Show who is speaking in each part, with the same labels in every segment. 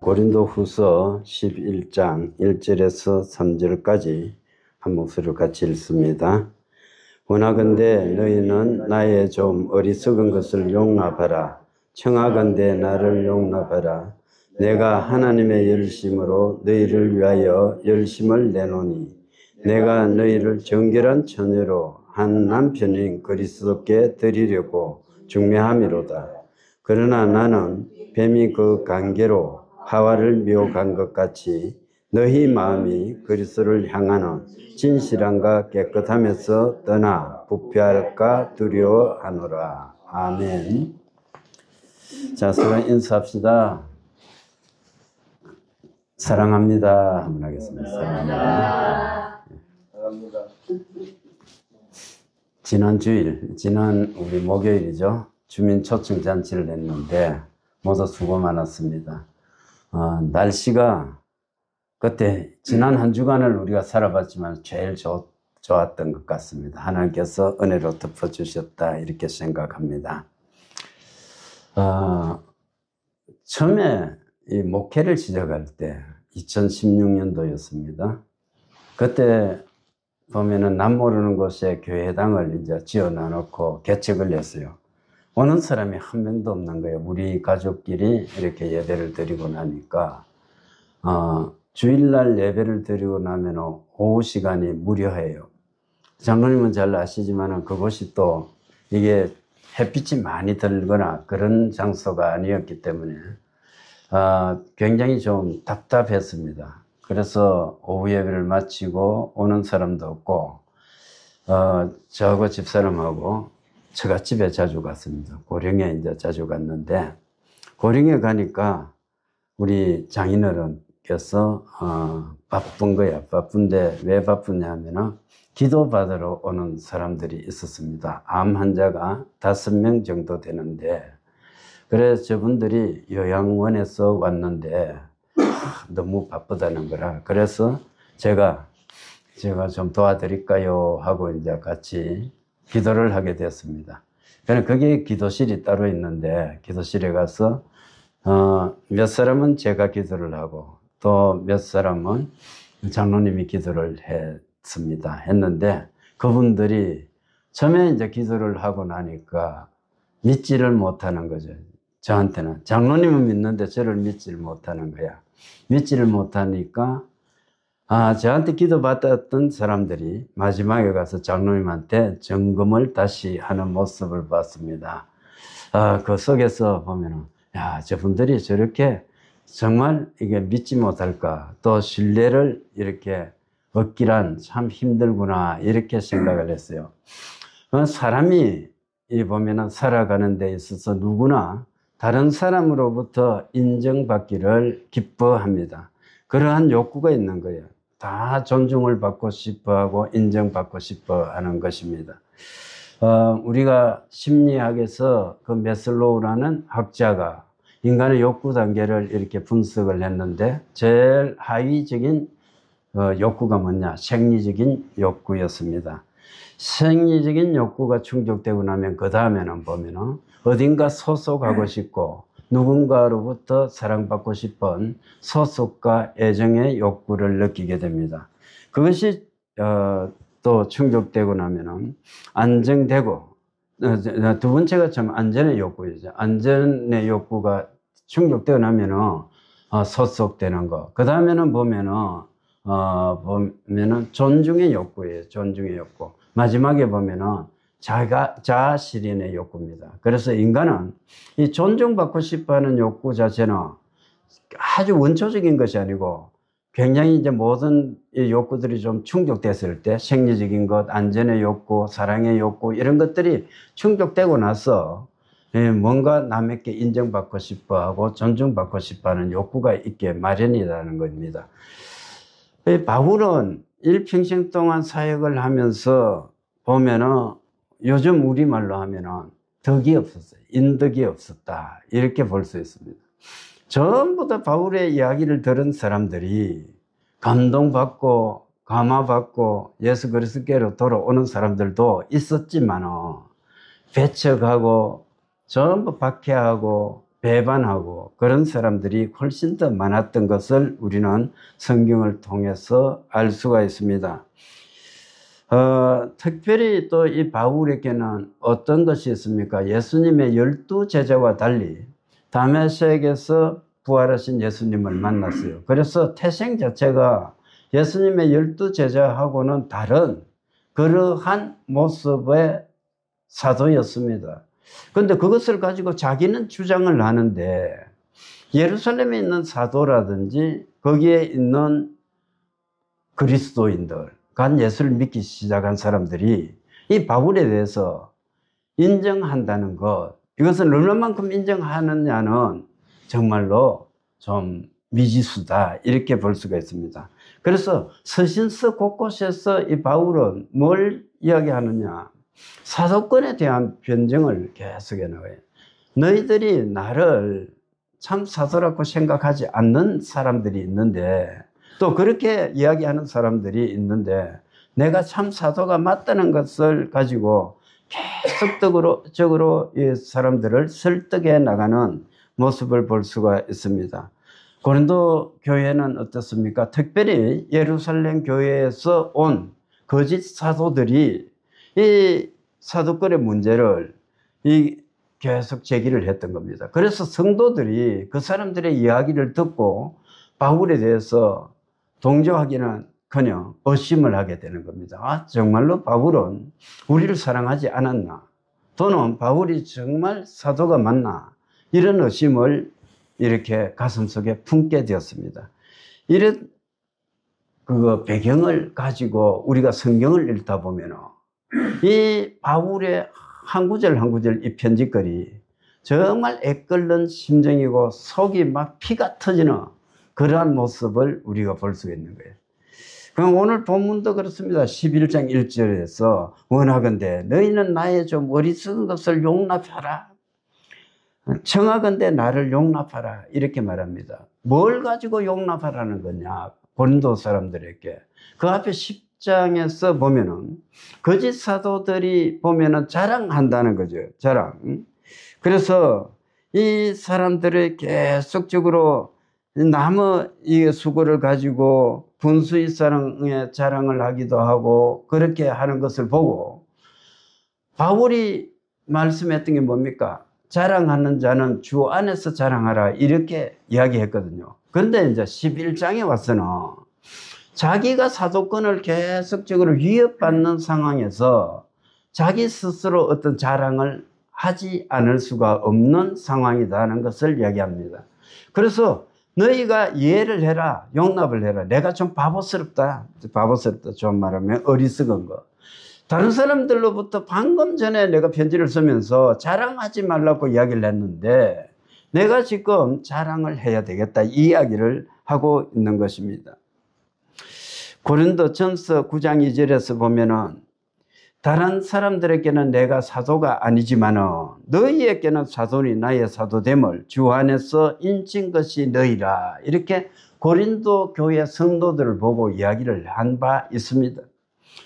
Speaker 1: 고린도후서 11장 1절에서 3절까지 한 목소리로 같이 읽습니다. 원하건대 너희는 나의 좀 어리석은 것을 용납하라. 청하건대 나를 용납하라. 내가 하나님의 열심으로 너희를 위하여 열심을 내노니 내가 너희를 정결한 처녀로 한 남편인 그리스도께 드리려고 중매함이로다. 그러나 나는 뱀이 그 관계로 하와를 미혹한 것 같이 너희 마음이 그리스도를 향하는 진실함과 깨끗함에서 떠나 부패할까 두려워하노라. 아멘. 자, 서로 인사합시다. 사랑합니다. 한번 하겠습니다. 사랑합니다. 지난 주일, 지난 우리 목요일이죠. 주민 초청 잔치를 했는데 모두 수고 많았습니다. 날씨가 그때 지난 한 주간을 우리가 살아봤지만 제일 좋았던 것 같습니다. 하나님께서 은혜로 덮어주셨다 이렇게 생각합니다. 처음에 이 목회를 시작할 때 2016년도였습니다. 그때 보면은 남 모르는 곳에 교회당을 이제 지어 놔놓고 개척을 했어요. 오는 사람이 한 명도 없는 거예요. 우리 가족끼리 이렇게 예배를 드리고 나니까 주일날 예배를 드리고 나면 오후 시간이 무료해요. 장로님은 잘 아시지만 그곳이 또 이게 햇빛이 많이 들거나 그런 장소가 아니었기 때문에 굉장히 좀 답답했습니다. 그래서 오후 예배를 마치고 오는 사람도 없고 저하고 집사람하고 처갓집에 자주 갔습니다. 고령에 이제 자주 갔는데 고령에 가니까 우리 장인어른께서 바쁜 거야. 바쁜데 왜 바쁘냐 하면은 기도 받으러 오는 사람들이 있었습니다. 암 환자가 5명 정도 되는데 그래서 저분들이 요양원에서 왔는데 너무 바쁘다는 거라. 그래서 제가 좀 도와드릴까요 하고 이제 같이 기도를 하게 됐습니다. 그래서 거기에 기도실이 따로 있는데 기도실에 가서 몇 사람은 제가 기도를 하고 또 몇 사람은 장로님이 기도를 했는데 그분들이 처음에 이제 기도를 하고 나니까 믿지를 못하는 거죠. 저한테는 장로님은 믿는데 저를 믿지를 못하는 거야. 믿지를 못하니까 저한테 기도받았던 사람들이 마지막에 가서 장로님한테 점검을 다시 하는 모습을 봤습니다. 그 속에서 보면은, 야, 저분들이 저렇게 정말 이게 믿지 못할까, 또 신뢰를 이렇게 얻기란 참 힘들구나, 이렇게 생각을 했어요. 사람이 보면은 살아가는 데 있어서 누구나 다른 사람으로부터 인정받기를 기뻐합니다. 그러한 욕구가 있는 거예요. 다 존중을 받고 싶어 하고 인정받고 싶어 하는 것입니다. 우리가 심리학에서 그 메슬로우라는 학자가 인간의 욕구 단계를 이렇게 분석을 했는데 제일 하위적인 욕구가 뭐냐? 생리적인 욕구였습니다. 생리적인 욕구가 충족되고 나면 그 다음에는 보면은 어딘가 소속하고 싶고 누군가로부터 사랑받고 싶은 소속과 애정의 욕구를 느끼게 됩니다. 그것이 또 충족되고 나면은 안정되고 두 번째가 참 안전의 욕구이죠. 안전의 욕구가 충족되고 나면은 소속되는 거. 그 다음에는 보면은 존중의 욕구예요. 존중의 욕구. 마지막에 보면은 자아 실현의 욕구입니다. 그래서 인간은 이 존중받고 싶어 하는 욕구 자체는 아주 원초적인 것이 아니고 굉장히 이제 모든 이 욕구들이 좀 충족됐을 때 생리적인 것, 안전의 욕구, 사랑의 욕구 이런 것들이 충족되고 나서 뭔가 남에게 인정받고 싶어 하고 존중받고 싶어 하는 욕구가 있게 마련이라는 겁니다. 바울은 일평생 동안 사역을 하면서 보면은 요즘 우리말로 하면은 덕이 없었어요. 인덕이 없었다. 이렇게 볼 수 있습니다. 전부 다 바울의 이야기를 들은 사람들이 감동받고 감화받고 예수 그리스도께로 돌아오는 사람들도 있었지만 배척하고 전부 박해하고 배반하고 그런 사람들이 훨씬 더 많았던 것을 우리는 성경을 통해서 알 수가 있습니다. 특별히 또 이 바울에게는 어떤 것이 있습니까? 예수님의 12제자와 달리 다메섹에서 부활하신 예수님을 만났어요. 그래서 태생 자체가 예수님의 12제자하고는 다른 그러한 모습의 사도였습니다. 그런데 그것을 가지고 자기는 주장을 하는데 예루살렘에 있는 사도라든지 거기에 있는 그리스도인들, 간 예수를 믿기 시작한 사람들이 이 바울에 대해서 인정한다는 것, 이것을 얼마만큼 인정하느냐는 정말로 좀 미지수다 이렇게 볼 수가 있습니다. 그래서 서신서 곳곳에서 이 바울은 뭘 이야기하느냐, 사도권에 대한 변증을 계속해 나와요. 너희들이 나를 참 사도라고 생각하지 않는 사람들이 있는데, 또 그렇게 이야기하는 사람들이 있는데, 내가 참 사도가 맞다는 것을 가지고 계속적으로 이 사람들을 설득해 나가는 모습을 볼 수가 있습니다. 고린도 교회는 어떻습니까? 특별히 예루살렘 교회에서 온 거짓 사도들이 이 사도권의 문제를 계속 제기를 했던 겁니다. 그래서 성도들이 그 사람들의 이야기를 듣고 바울에 대해서 동조하기는 커녕 의심을 하게 되는 겁니다. 아, 정말로 바울은 우리를 사랑하지 않았나? 또는 바울이 정말 사도가 맞나? 이런 의심을 이렇게 가슴속에 품게 되었습니다. 이런 배경을 가지고 우리가 성경을 읽다 보면 이 바울의 한 구절 한 구절 이 편지글이 정말 애끓는 심정이고 속이 막 피가 터지는 그러한 모습을 우리가 볼 수가 있는 거예요. 그럼 오늘 본문도 그렇습니다. 11장 1절에서 원하건대 너희는 나의 좀 어리석은 것을 용납하라. 청하건대 나를 용납하라. 이렇게 말합니다. 뭘 가지고 용납하라는 거냐? 고린도 사람들에게. 그 앞에 10장에서 보면은 거짓 사도들이 보면은 자랑한다는 거죠. 자랑. 그래서 이 사람들을 계속적으로 남의 이 수고를 가지고 분수의 사랑의 자랑을 하기도 하고 그렇게 하는 것을 보고 바울이 말씀했던 게 뭡니까? 자랑하는 자는 주 안에서 자랑하라 이렇게 이야기했거든요. 그런데 이제 11장에 와서는 자기가 사도권을 계속적으로 위협받는 상황에서 자기 스스로 어떤 자랑을 하지 않을 수가 없는 상황이라는 것을 이야기합니다. 그래서 너희가 이해를 해라, 용납을 해라. 내가 좀 바보스럽다. 바보스럽다 좀 말하면 어리석은 거. 다른 사람들로부터 방금 전에 내가 편지를 쓰면서 자랑하지 말라고 이야기를 했는데 내가 지금 자랑을 해야 되겠다 이 이야기를 하고 있는 것입니다. 고린도전서 9장 2절에서 보면은 다른 사람들에게는 내가 사도가 아니지만은 너희에게는 사도니 나의 사도됨을 주 안에서 인친 것이 너희라. 이렇게 고린도 교회 성도들을 보고 이야기를 한 바 있습니다.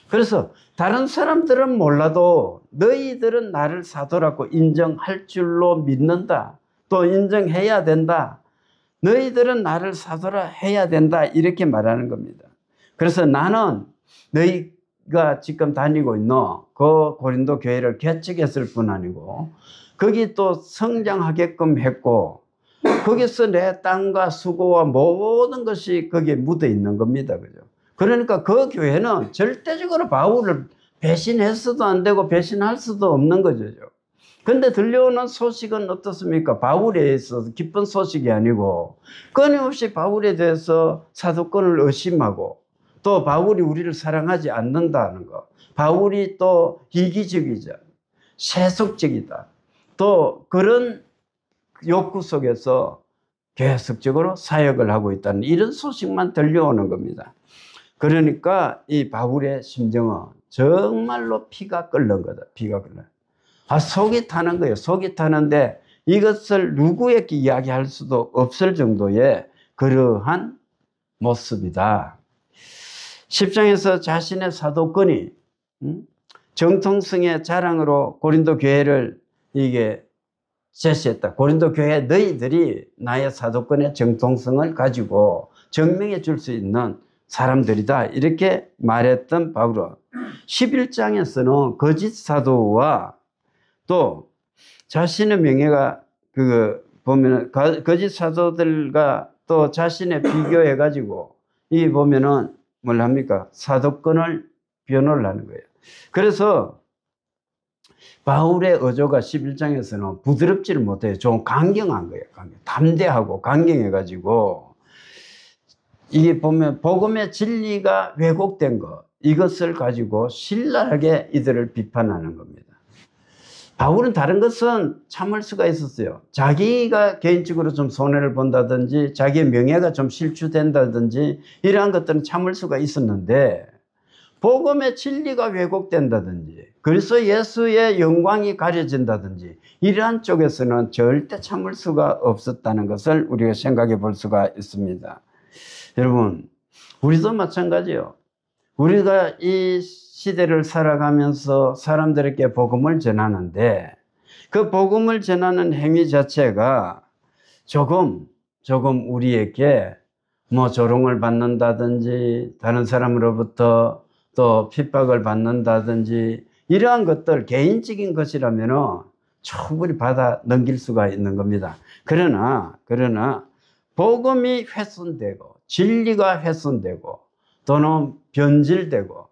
Speaker 1: 그래서 다른 사람들은 몰라도 너희들은 나를 사도라고 인정할 줄로 믿는다. 또 인정해야 된다. 너희들은 나를 사도라 해야 된다. 이렇게 말하는 겁니다. 그래서 나는 너희가 지금 다니고 있는 그 고린도 교회를 개척했을 뿐 아니고 거기 또 성장하게끔 했고 거기서 내 땅과 수고와 모든 것이 거기에 묻어 있는 겁니다. 그죠? 그러니까 그 교회는 절대적으로 바울을 배신해서도 안 되고 배신할 수도 없는 거죠. 근데 들려오는 소식은 어떻습니까? 바울에 있어서 기쁜 소식이 아니고 끊임없이 바울에 대해서 사도권을 의심하고 또 바울이 우리를 사랑하지 않는다는 거. 바울이 또 이기적이자 세속적이다. 또 그런 욕구 속에서 계속적으로 사역을 하고 있다는 이런 소식만 들려오는 겁니다. 그러니까 이 바울의 심정은 정말로 피가 끓는 거다. 피가 끓는. 속이 타는 거예요. 속이 타는데 이것을 누구에게 이야기할 수도 없을 정도의 그러한 모습이다. 10장에서 자신의 사도권이 정통성의 자랑으로 고린도 교회를 이게 제시했다. 고린도 교회 너희들이 나의 사도권의 정통성을 가지고 증명해 줄 수 있는 사람들이다. 이렇게 말했던 바울은 11장에서는 거짓 사도와 또 자신의 명예가 보면은 거짓 사도들과 또 자신의 비교해 가지고 이 보면은 뭘 합니까? 사도권을 변호를 하는 거예요. 그래서 바울의 어조가 11장에서는 부드럽지를 못해요. 좀 강경한 거예요. 담대하고 강경해 가지고 이게 보면 복음의 진리가 왜곡된 것, 이것을 가지고 신랄하게 이들을 비판하는 겁니다. 바울은 다른 것은 참을 수가 있었어요. 자기가 개인적으로 좀 손해를 본다든지 자기의 명예가 좀 실추된다든지 이러한 것들은 참을 수가 있었는데 복음의 진리가 왜곡된다든지 그리스도 예수의 영광이 가려진다든지 이러한 쪽에서는 절대 참을 수가 없었다는 것을 우리가 생각해 볼 수가 있습니다. 여러분, 우리도 마찬가지예요. 우리가 이 시대를 살아가면서 사람들에게 복음을 전하는데 그 복음을 전하는 행위 자체가 조금 우리에게 뭐 조롱을 받는다든지 다른 사람으로부터 또 핍박을 받는다든지 이러한 것들 개인적인 것이라면 충분히 받아 넘길 수가 있는 겁니다. 그러나 복음이 훼손되고 진리가 훼손되고 또는 변질되고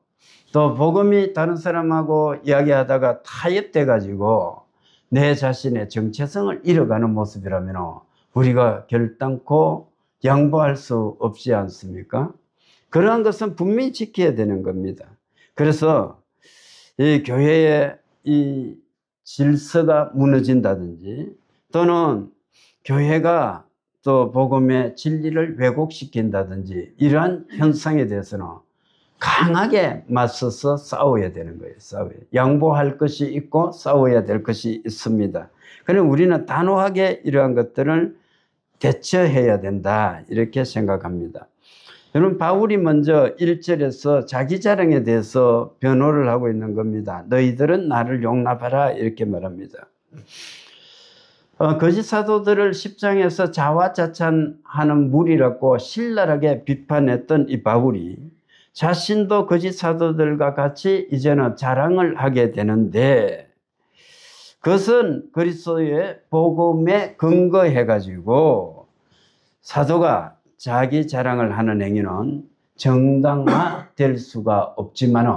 Speaker 1: 또 복음이 다른 사람하고 이야기하다가 타협돼 가지고 내 자신의 정체성을 잃어가는 모습이라면 우리가 결단코 양보할 수 없지 않습니까? 그러한 것은 분명히 지켜야 되는 겁니다. 그래서 이 교회의 이 질서가 무너진다든지 또는 교회가 또 복음의 진리를 왜곡시킨다든지 이러한 현상에 대해서는 강하게 맞서서 싸워야 되는 거예요. 양보할 것이 있고 싸워야 될 것이 있습니다. 그럼 우리는 단호하게 이러한 것들을 대처해야 된다 이렇게 생각합니다. 여러분, 바울이 먼저 1절에서 자기 자랑에 대해서 변호를 하고 있는 겁니다. 너희들은 나를 용납하라 이렇게 말합니다. 거짓 사도들을 10장에서 자화자찬하는 무리라고 신랄하게 비판했던 이 바울이 자신도 거짓 사도들과 같이 이제는 자랑을 하게 되는데 그것은 그리스도의 복음에 근거해 가지고 사도가 자기 자랑을 하는 행위는 정당화될 수가 없지만은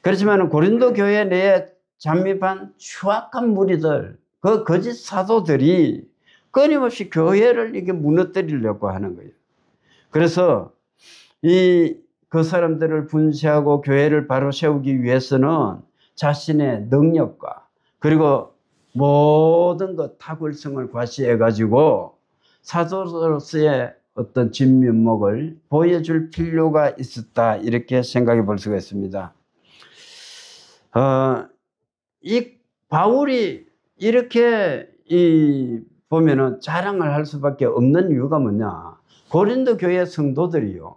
Speaker 1: 그렇지만 고린도 교회 내에 잠입한 추악한 무리들 그 거짓 사도들이 끊임없이 교회를 이게 무너뜨리려고 하는 거예요. 그래서 그 사람들을 분쇄하고 교회를 바로 세우기 위해서는 자신의 능력과 그리고 모든 것 탁월성을 과시해 가지고 사도로서의 어떤 진면목을 보여줄 필요가 있었다 이렇게 생각해 볼 수가 있습니다. 이 바울이 이렇게 보면은 자랑을 할 수밖에 없는 이유가 뭐냐? 고린도 교회 성도들이요.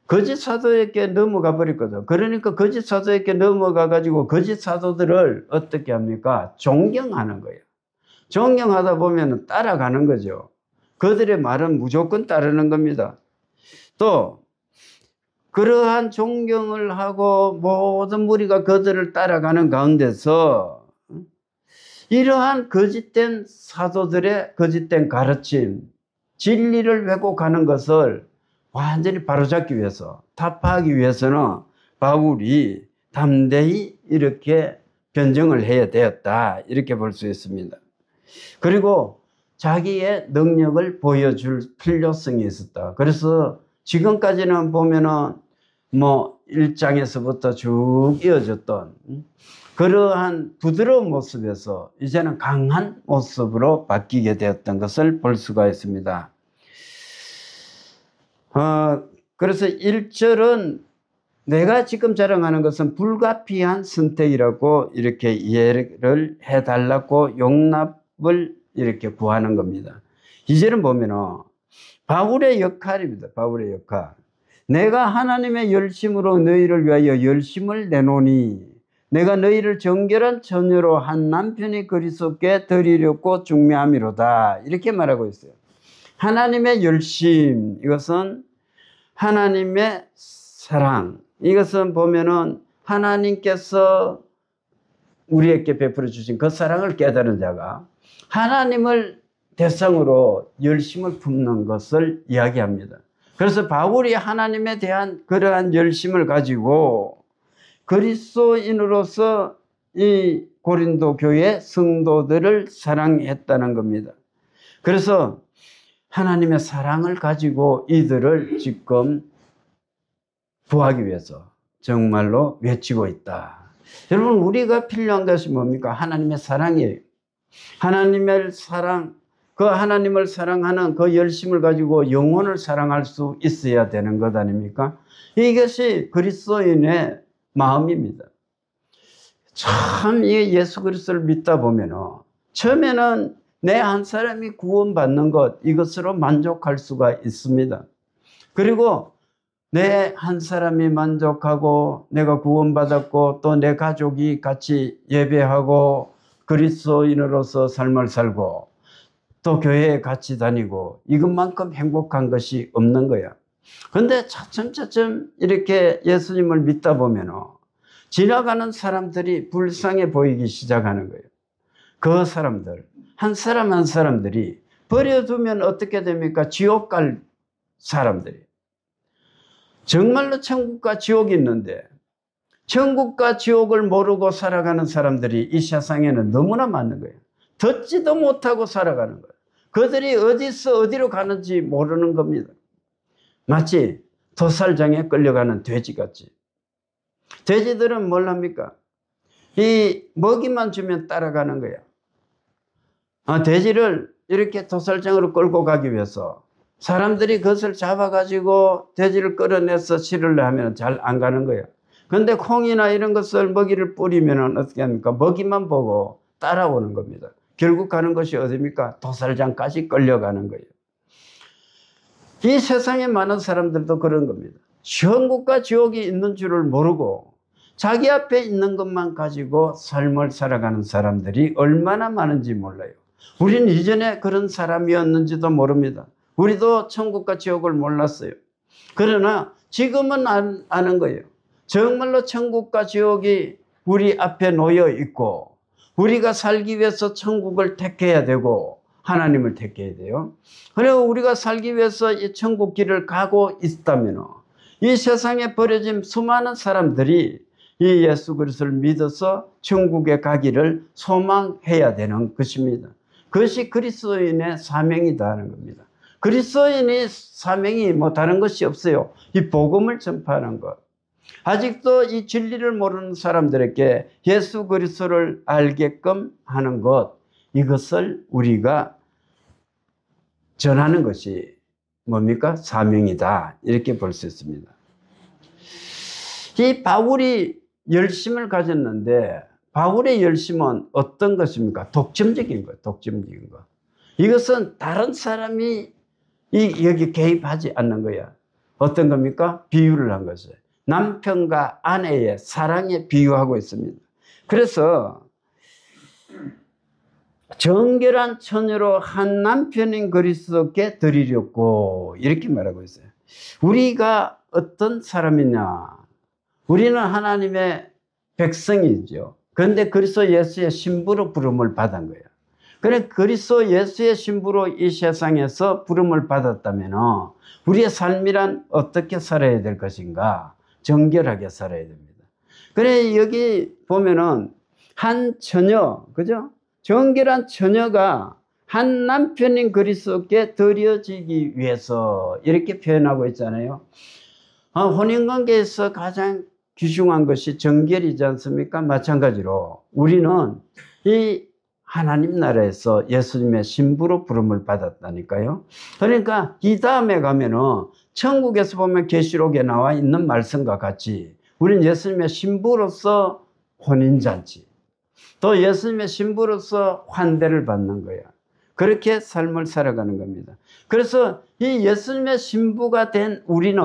Speaker 1: 거짓 사도에게 넘어가 버렸거든. 그러니까 거짓 사도에게 넘어가 가지고 거짓 사도들을 어떻게 합니까? 존경하는 거예요. 존경하다 보면 따라가는 거죠. 그들의 말은 무조건 따르는 겁니다. 또 그러한 존경을 하고 모든 무리가 그들을 따라가는 가운데서 이러한 거짓된 사도들의 거짓된 가르침, 진리를 왜곡하는 것을 완전히 바로잡기 위해서, 타파하기 위해서는 바울이 담대히 이렇게 변증을 해야 되었다 이렇게 볼 수 있습니다. 그리고 자기의 능력을 보여줄 필요성이 있었다. 그래서 지금까지는 보면은 뭐 1장에서부터 쭉 이어졌던 그러한 부드러운 모습에서 이제는 강한 모습으로 바뀌게 되었던 것을 볼 수가 있습니다. 그래서 1절은 내가 지금 자랑하는 것은 불가피한 선택이라고 이렇게 이해를 해달라고 용납을 이렇게 구하는 겁니다. 2절은 보면은 바울의 역할입니다. 바울의 역할. 내가 하나님의 열심으로 너희를 위하여 열심을 내노니 내가 너희를 정결한 처녀로 한 남편이 그리스도께 드리려고 중매함이로다. 이렇게 말하고 있어요. 하나님의 열심, 이것은 하나님의 사랑, 이것은 보면은 하나님께서 우리에게 베풀어 주신 그 사랑을 깨달은 자가 하나님을 대상으로 열심을 품는 것을 이야기합니다. 그래서 바울이 하나님에 대한 그러한 열심을 가지고 그리스도인으로서 이 고린도 교회 성도들을 사랑했다는 겁니다. 그래서 하나님의 사랑을 가지고 이들을 지금 구하기 위해서 정말로 외치고 있다. 여러분, 우리가 필요한 것이 뭡니까? 하나님의 사랑이에요. 하나님의 사랑, 그 하나님을 사랑하는 그 열심을 가지고 영혼을 사랑할 수 있어야 되는 것 아닙니까? 이것이 그리스도인의 마음입니다. 참, 이 예수 그리스도를 믿다 보면 처음에는 내 한 사람이 구원받는 것, 이것으로 만족할 수가 있습니다. 그리고 내 한 사람이 만족하고 내가 구원받았고 또 내 가족이 같이 예배하고 그리스도인으로서 삶을 살고 또 교회에 같이 다니고 이것만큼 행복한 것이 없는 거야. 그런데 차츰차츰 이렇게 예수님을 믿다 보면 지나가는 사람들이 불쌍해 보이기 시작하는 거예요. 그 사람들, 한 사람 한 사람들이 버려두면 어떻게 됩니까? 지옥 갈 사람들이. 정말로 천국과 지옥이 있는데 천국과 지옥을 모르고 살아가는 사람들이 이 세상에는 너무나 많은 거예요. 듣지도 못하고 살아가는 거예요. 그들이 어디서 어디로 가는지 모르는 겁니다. 마치 도살장에 끌려가는 돼지같이. 돼지들은 뭘 합니까? 이 먹이만 주면 따라가는 거야. 돼지를 이렇게 도살장으로 끌고 가기 위해서 사람들이 그것을 잡아가지고 돼지를 끌어내서 치료를 하면 잘 안 가는 거예요. 그런데 콩이나 이런 것을 먹이를 뿌리면 어떻게 합니까? 먹이만 보고 따라오는 겁니다. 결국 가는 것이 어디입니까? 도살장까지 끌려가는 거예요. 이 세상에 많은 사람들도 그런 겁니다. 천국과 지옥이 있는 줄을 모르고 자기 앞에 있는 것만 가지고 삶을 살아가는 사람들이 얼마나 많은지 몰라요. 우리는 이전에 그런 사람이었는지도 모릅니다. 우리도 천국과 지옥을 몰랐어요. 그러나 지금은 아는 거예요. 정말로 천국과 지옥이 우리 앞에 놓여 있고 우리가 살기 위해서 천국을 택해야 되고 하나님을 택해야 돼요. 그리고 우리가 살기 위해서 이 천국 길을 가고 있다면 이 세상에 버려진 수많은 사람들이 이 예수 그리스도를 믿어서 천국에 가기를 소망해야 되는 것입니다. 그것이 그리스도인의 사명이다 하는 겁니다. 그리스도인의 사명이 뭐 다른 것이 없어요. 이 복음을 전파하는 것. 아직도 이 진리를 모르는 사람들에게 예수 그리스도를 알게끔 하는 것, 이것을 우리가 전하는 것이 뭡니까? 사명이다. 이렇게 볼 수 있습니다. 이 바울이 열심을 가졌는데 바울의 열심은 어떤 것입니까? 독점적인 것, 독점적인 것. 이것은 다른 사람이 여기 개입하지 않는 거야. 어떤 겁니까? 비유를 한 것이에요. 남편과 아내의 사랑에 비유하고 있습니다. 그래서 정결한 처녀로 한 남편인 그리스도께 드리려고 이렇게 말하고 있어요. 우리가 어떤 사람이냐? 우리는 하나님의 백성이죠. 그런데 그리스도 예수의 신부로 부름을 받은 거예요. 그래 그리스도 예수의 신부로 이 세상에서 부름을 받았다면 우리의 삶이란 어떻게 살아야 될 것인가? 정결하게 살아야 됩니다. 그래 여기 보면은 한 처녀, 그죠? 정결한 처녀가 한 남편인 그리스도께 드려지기 위해서 이렇게 표현하고 있잖아요. 혼인관계에서 가장 귀중한 것이 정결이지 않습니까? 마찬가지로 우리는 이 하나님 나라에서 예수님의 신부로 부름을 받았다니까요. 그러니까 이 다음에 가면은 천국에서 보면 계시록에 나와 있는 말씀과 같이 우리는 예수님의 신부로서 혼인잔치, 또 예수님의 신부로서 환대를 받는 거야. 그렇게 삶을 살아가는 겁니다. 그래서 이 예수님의 신부가 된 우리는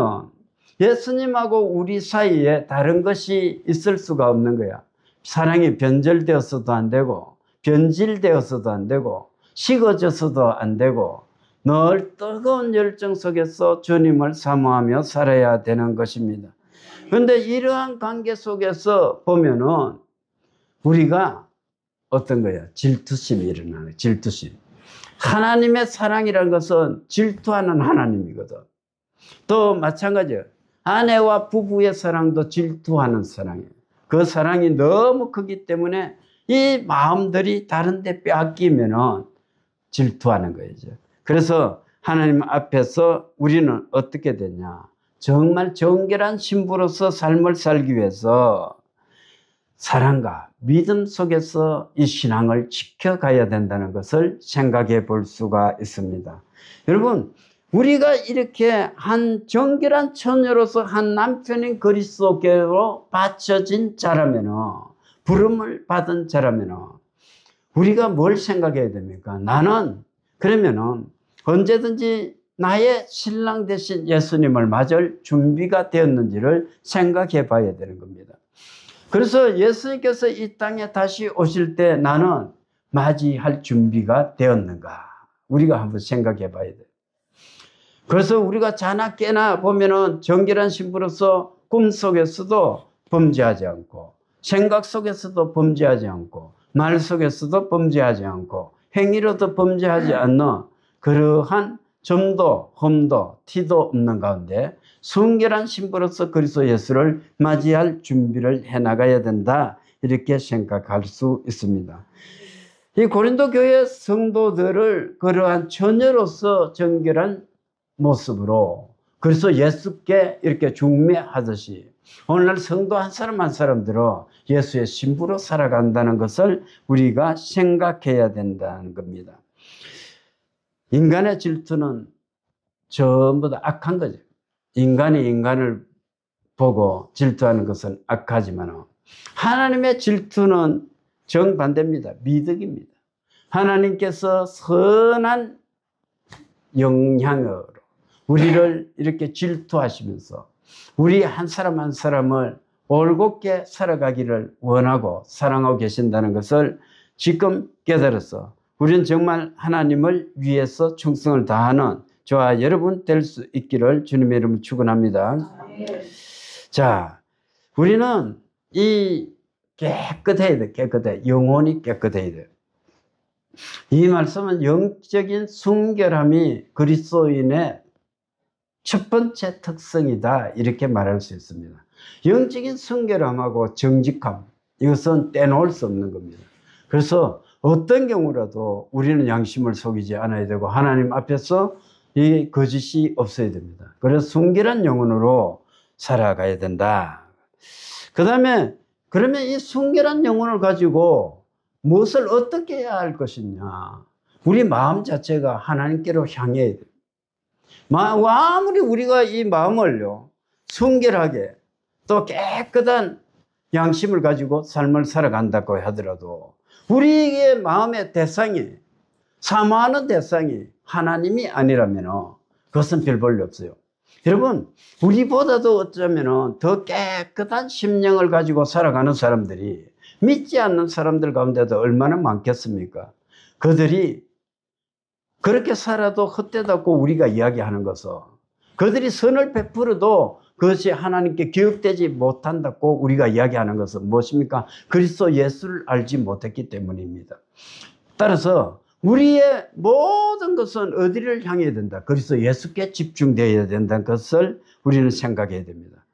Speaker 1: 예수님하고 우리 사이에 다른 것이 있을 수가 없는 거야. 사랑이 변절되어서도 안 되고 변질되어서도 안 되고 식어져서도 안 되고 늘 뜨거운 열정 속에서 주님을 사모하며 살아야 되는 것입니다. 그런데 이러한 관계 속에서 보면은 우리가 어떤 거예요? 질투심이 일어나는 질투심. 하나님의 사랑이라는 것은 질투하는 하나님이거든. 또 마찬가지예요. 아내와 부부의 사랑도 질투하는 사랑이에요. 그 사랑이 너무 크기 때문에 이 마음들이 다른 데 빼앗기면은 질투하는 거죠. 그래서 하나님 앞에서 우리는 어떻게 되냐? 정말 정결한 신부로서 삶을 살기 위해서 사랑과 믿음 속에서 이 신앙을 지켜가야 된다는 것을 생각해 볼 수가 있습니다. 여러분, 우리가 이렇게 한 정결한 처녀로서 한 남편인 그리스도께로 바쳐진 자라면은, 부름을 받은 자라면은, 우리가 뭘 생각해야 됩니까? 나는 그러면은 언제든지 나의 신랑 대신 예수님을 맞을 준비가 되었는지를 생각해 봐야 되는 겁니다. 그래서 예수님께서 이 땅에 다시 오실 때 나는 맞이할 준비가 되었는가? 우리가 한번 생각해 봐야 돼요. 그래서 우리가 자나 깨나 보면은 정결한 신부로서 꿈 속에서도 범죄하지 않고, 생각 속에서도 범죄하지 않고, 말 속에서도 범죄하지 않고, 행위로도 범죄하지 않는 그러한 점도 험도 티도 없는 가운데 순결한 신부로서 그리스도 예수를 맞이할 준비를 해나가야 된다, 이렇게 생각할 수 있습니다. 이 고린도 교회 성도들을 그러한 처녀로서 정결한 모습으로 그래서 예수께 이렇게 중매하듯이 오늘날 성도 한 사람 한 사람들은 예수의 신부로 살아간다는 것을 우리가 생각해야 된다는 겁니다. 인간의 질투는 전부 다 악한 거죠. 인간이 인간을 보고 질투하는 것은 악하지만 하나님의 질투는 정반대입니다. 미덕입니다. 하나님께서 선한 영향으로 우리를 이렇게 질투하시면서 우리 한 사람 한 사람을 올곧게 살아가기를 원하고 사랑하고 계신다는 것을 지금 깨달아서 우리는 정말 하나님을 위해서 충성을 다하는 저와 여러분 될 수 있기를 주님의 이름으로 축원합니다. 자, 우리는 이 깨끗해야 돼. 깨끗해. 영혼이 깨끗해야 돼. 이 말씀은 영적인 순결함이 그리스도인의 첫 번째 특성이다, 이렇게 말할 수 있습니다. 영적인 순결함하고 정직함, 이것은 떼놓을 수 없는 겁니다. 그래서 어떤 경우라도 우리는 양심을 속이지 않아야 되고 하나님 앞에서 이 거짓이 없어야 됩니다. 그래서 순결한 영혼으로 살아가야 된다. 그 다음에 그러면 이 순결한 영혼을 가지고 무엇을 어떻게 해야 할 것이냐? 우리 마음 자체가 하나님께로 향해야 돼요. 아무리 우리가 이 마음을요 순결하게 또 깨끗한 양심을 가지고 삶을 살아간다고 하더라도 우리의 마음의 대상이, 사모하는 대상이 하나님이 아니라면 그것은 별 볼일 없어요. 여러분, 우리보다도 어쩌면 더 깨끗한 심령을 가지고 살아가는 사람들이 믿지 않는 사람들 가운데도 얼마나 많겠습니까? 그들이 그렇게 살아도 헛되다고 우리가 이야기하는 것은, 그들이 선을 베풀어도 그것이 하나님께 기억되지 못한다고 우리가 이야기하는 것은 무엇입니까? 그리스도 예수를 알지 못했기 때문입니다. 따라서 우리의 모든 것은 어디를 향해야 된다? 그리스도 예수께 집중되어야 된다는 것을 우리는 생각해야 됩니다.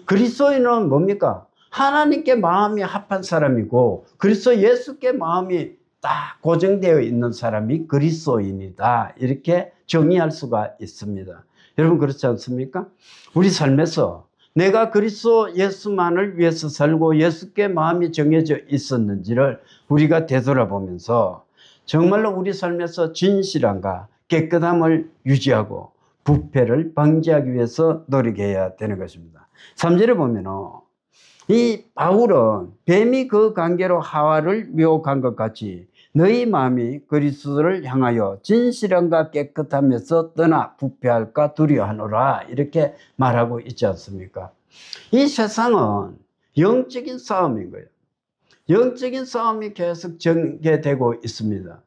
Speaker 1: 그리스도인은 뭡니까? 하나님께 마음이 합한 사람이고 그리스도 예수께 마음이 딱 고정되어 있는 사람이 그리스도인이다, 이렇게 정의할 수가 있습니다. 여러분, 그렇지 않습니까? 우리 삶에서 내가 그리스도 예수만을 위해서 살고 예수께 마음이 정해져 있었는지를 우리가 되돌아보면서 정말로 우리 삶에서 진실함과 깨끗함을 유지하고 부패를 방지하기 위해서 노력해야 되는 것입니다. 3절에 보면은 이 바울은 뱀이 그 관계로 하와를 미혹한 것 같이 너희 마음이 그리스도를 향하여 진실함과 깨끗함에서 떠나 부패할까 두려워하노라, 이렇게 말하고 있지 않습니까? 이 세상은 영적인 싸움인 거예요. 영적인 싸움이 계속 전개되고 있습니다.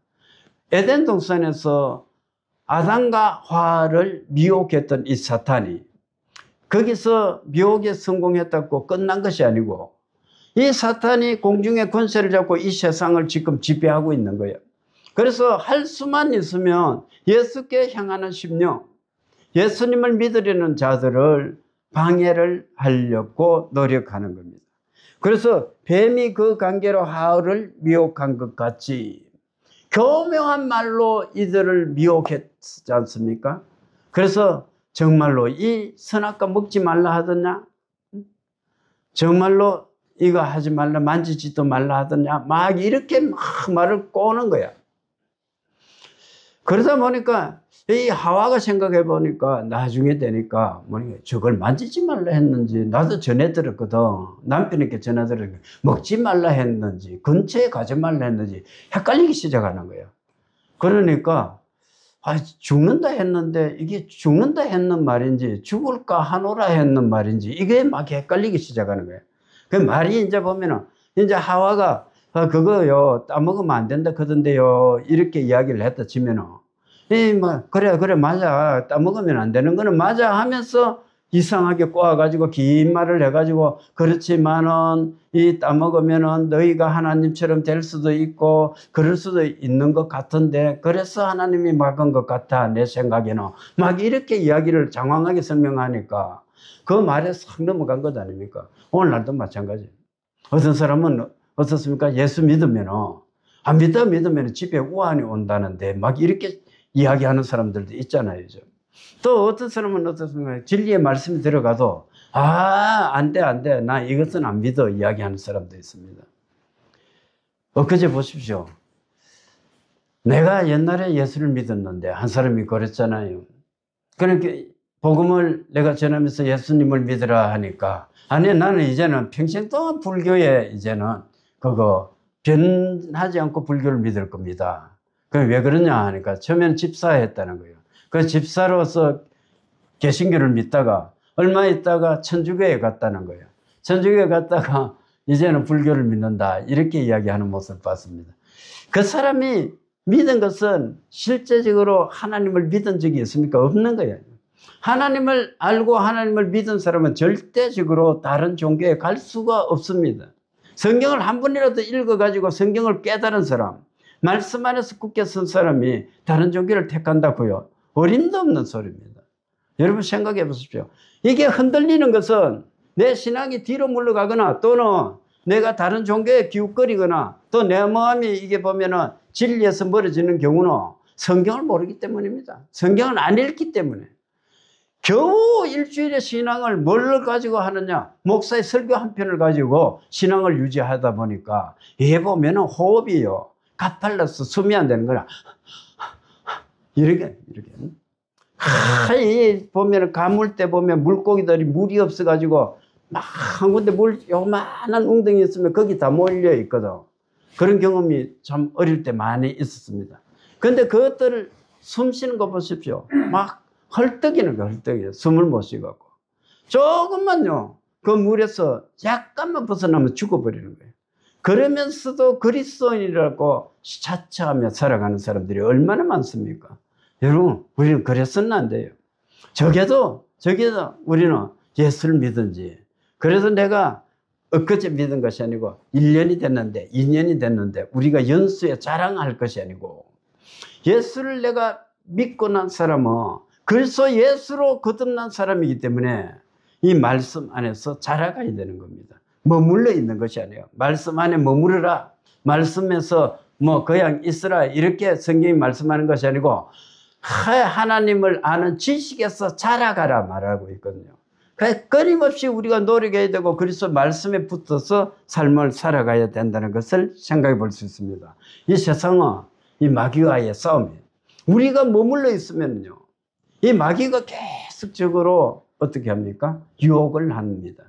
Speaker 1: 에덴 동산에서 아담과 하와를 미혹했던 이 사탄이 거기서 미혹에 성공했다고 끝난 것이 아니고 이 사탄이 공중의 권세를 잡고 이 세상을 지금 지배하고 있는 거예요. 그래서 할 수만 있으면 예수께 향하는 심령, 예수님을 믿으려는 자들을 방해를 하려고 노력하는 겁니다. 그래서 뱀이 그 관계로 하와를 미혹한 것 같이 교묘한 말로 이들을 미혹했지 않습니까? 그래서 정말로 이 선악과 먹지 말라 하더냐? 정말로 이거 하지 말라, 만지지도 말라 하더냐? 막 이렇게 막 말을 꼬는 거야. 그러다 보니까 이 하와가 생각해 보니까 나중에 되니까 저걸 만지지 말라 했는지, 나도 전해 들었거든. 남편에게 전해 들었는데 먹지 말라 했는지 근처에 가지 말라 했는지 헷갈리기 시작하는 거예요. 그러니까 죽는다 했는데 이게 죽는다 했는 말인지 죽을까 하노라 했는 말인지 이게 막 헷갈리기 시작하는 거예요. 그 말이 이제 보면은 이제 하와가 그거요 따먹으면 안 된다 그러던데요 이렇게 이야기를 했다 치면은 그래 맞아 따먹으면 안 되는 거는 맞아 하면서 이상하게 꼬아가지고 긴 말을 해가지고 그렇지만은 이 따먹으면은 너희가 하나님처럼 될 수도 있고 그럴 수도 있는 것 같은데 그래서 하나님이 막은 것 같아 내 생각에는 막 이렇게 이야기를 장황하게 설명하니까 그 말에 싹 넘어간 것 아닙니까? 오늘날도 마찬가지. 어떤 사람은 어떻습니까? 예수 믿으면은 안 믿으면 집에 우환이 온다는데 막 이렇게 이야기하는 사람들도 있잖아요. 또 어떤 사람은 어떻습니까? 진리의 말씀이 들어가도 안 돼. 나 이것은 안 믿어 이야기하는 사람도 있습니다. 엊그제 보십시오. 내가 옛날에 예수를 믿었는데 한 사람이 그랬잖아요. 그러니까 복음을 내가 전하면서 예수님을 믿으라 하니까 아니 나는 이제는 평생 동안 불교에 이제는 그거 변하지 않고 불교를 믿을 겁니다. 그럼 왜 그러냐 하니까 처음에는 집사했다는 거예요. 그 집사로서 개신교를 믿다가 얼마 있다가 천주교에 갔다는 거예요. 천주교에 갔다가 이제는 불교를 믿는다 이렇게 이야기하는 모습을 봤습니다. 그 사람이 믿은 것은 실제적으로 하나님을 믿은 적이 있습니까? 없는 거예요. 하나님을 알고 하나님을 믿은 사람은 절대적으로 다른 종교에 갈 수가 없습니다. 성경을 한 번이라도 읽어가지고 성경을 깨달은 사람, 말씀 안에서 굳게 선 사람이 다른 종교를 택한다고요? 어림도 없는 소리입니다. 여러분 생각해 보십시오. 이게 흔들리는 것은 내 신앙이 뒤로 물러가거나 또는 내가 다른 종교에 기웃거리거나 또 내 마음이 이게 보면은 진리에서 멀어지는 경우는 성경을 모르기 때문입니다. 성경을 안 읽기 때문에. 겨우 일주일의 신앙을 뭘 가지고 하느냐? 목사의 설교 한 편을 가지고 신앙을 유지하다 보니까 얘 보면은 호흡이요. 가팔라서 숨이 안 되는 거야. 이렇게. 보면은 가물 때 보면 물고기들이 물이 없어가지고 막 한 군데 요만한 웅덩이 있으면 거기 다 몰려 있거든. 그런 경험이 참 어릴 때 많이 있었습니다. 그런데 그것들을 숨 쉬는 거 보십시오. 막 헐떡이는 거예요, 헐떡이에요. 숨을 못 쉬갖고. 조금만요, 그 물에서 약간만 벗어나면 죽어버리는 거예요. 그러면서도 그리스도인이라고 자처하며 살아가는 사람들이 얼마나 많습니까? 여러분, 우리는 그랬었나 안 돼요. 적어도 우리는 예수를 믿은지, 그래서 내가 엊그제 믿은 것이 아니고 1년이 됐는데 2년이 됐는데 우리가 연수에 자랑할 것이 아니고 예수를 내가 믿고 난 사람은 그래서 예수로 거듭난 사람이기 때문에 이 말씀 안에서 자라가야 되는 겁니다. 머물러 있는 것이 아니에요. 말씀 안에 머무르라. 말씀에서 그냥 있으라. 이렇게 성경이 말씀하는 것이 아니고 하나님을 아는 지식에서 자라가라 말하고 있거든요. 끊임없이 우리가 노력해야 되고 그리스도 말씀에 붙어서 삶을 살아가야 된다는 것을 생각해 볼 수 있습니다. 이 세상은 이 마귀와의 싸움이에요. 우리가 머물러 있으면요, 이 마귀가 계속적으로 어떻게 합니까? 유혹을 합니다.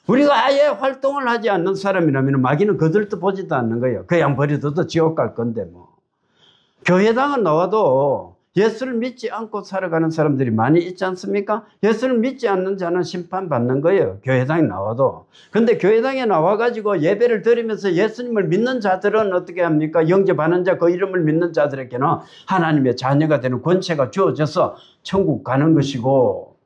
Speaker 1: 우리가 아예 활동을 하지 않는 사람이라면 마귀는 거들떠 보지도 않는 거예요. 그냥 버려둬도 지옥 갈 건데 뭐. 교회당은 나와도 예수를 믿지 않고 살아가는 사람들이 많이 있지 않습니까? 예수를 믿지 않는 자는 심판받는 거예요. 교회당에 나와도. 근데 교회당에 나와가지고 예배를 드리면서 예수님을 믿는 자들은 어떻게 합니까? 영접하는 자, 그 이름을 믿는 자들에게는 하나님의 자녀가 되는 권세가 주어져서 천국 가는 것이고,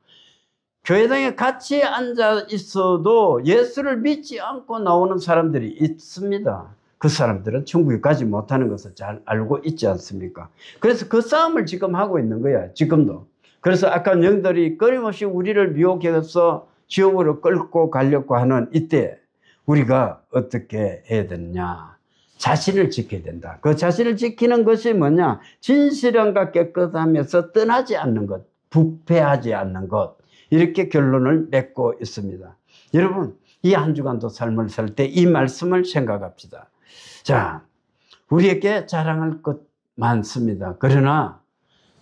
Speaker 1: 교회당에 같이 앉아 있어도 예수를 믿지 않고 나오는 사람들이 있습니다. 그 사람들은 천국에 가지 못하는 것을 잘 알고 있지 않습니까? 그래서 그 싸움을 지금 하고 있는 거야, 지금도. 그래서 악한 영들이 끊임없이 우리를 미혹해서 지옥으로 끌고 가려고 하는 이때 우리가 어떻게 해야 되느냐? 자신을 지켜야 된다. 그 자신을 지키는 것이 뭐냐? 진실함과 깨끗함에서 떠나지 않는 것, 부패하지 않는 것, 이렇게 결론을 맺고 있습니다. 여러분, 이 한 주간도 삶을 살 때 이 말씀을 생각합시다. 자, 우리에게 자랑할 것 많습니다. 그러나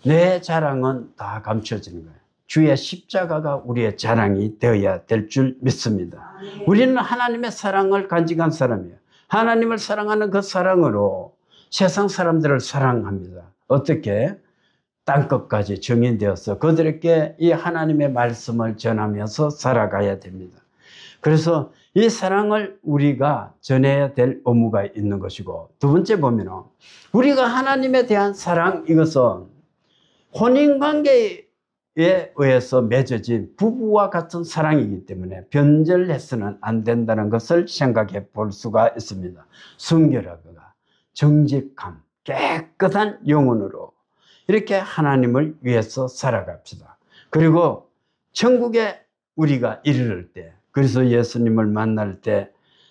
Speaker 1: 내 자랑은 다 감춰지는 거예요. 주의 십자가가 우리의 자랑이 되어야 될 줄 믿습니다. 우리는 하나님의 사랑을 간직한 사람이에요. 하나님을 사랑하는 그 사랑으로 세상 사람들을 사랑합니다. 어떻게? 땅끝까지 증인되어서 그들에게 이 하나님의 말씀을 전하면서 살아가야 됩니다. 그래서 이 사랑을 우리가 전해야 될 의무가 있는 것이고, 두 번째 보면 우리가 하나님에 대한 사랑, 이것은 혼인관계에 의해서 맺어진 부부와 같은 사랑이기 때문에 변절해서는 안 된다는 것을 생각해 볼 수가 있습니다. 순결하거나 정직함, 깨끗한 영혼으로 이렇게 하나님을 위해서 살아갑시다. 그리고 천국에 우리가 이르를 때, 그래서 예수님을 만날 때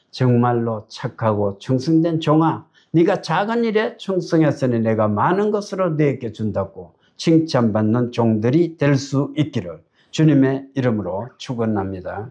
Speaker 1: 정말로 착하고 충성된 종아, 네가 작은 일에 충성했으니 내가 많은 것으로 너에게 준다고 칭찬받는 종들이 될 수 있기를 주님의 이름으로 축원합니다.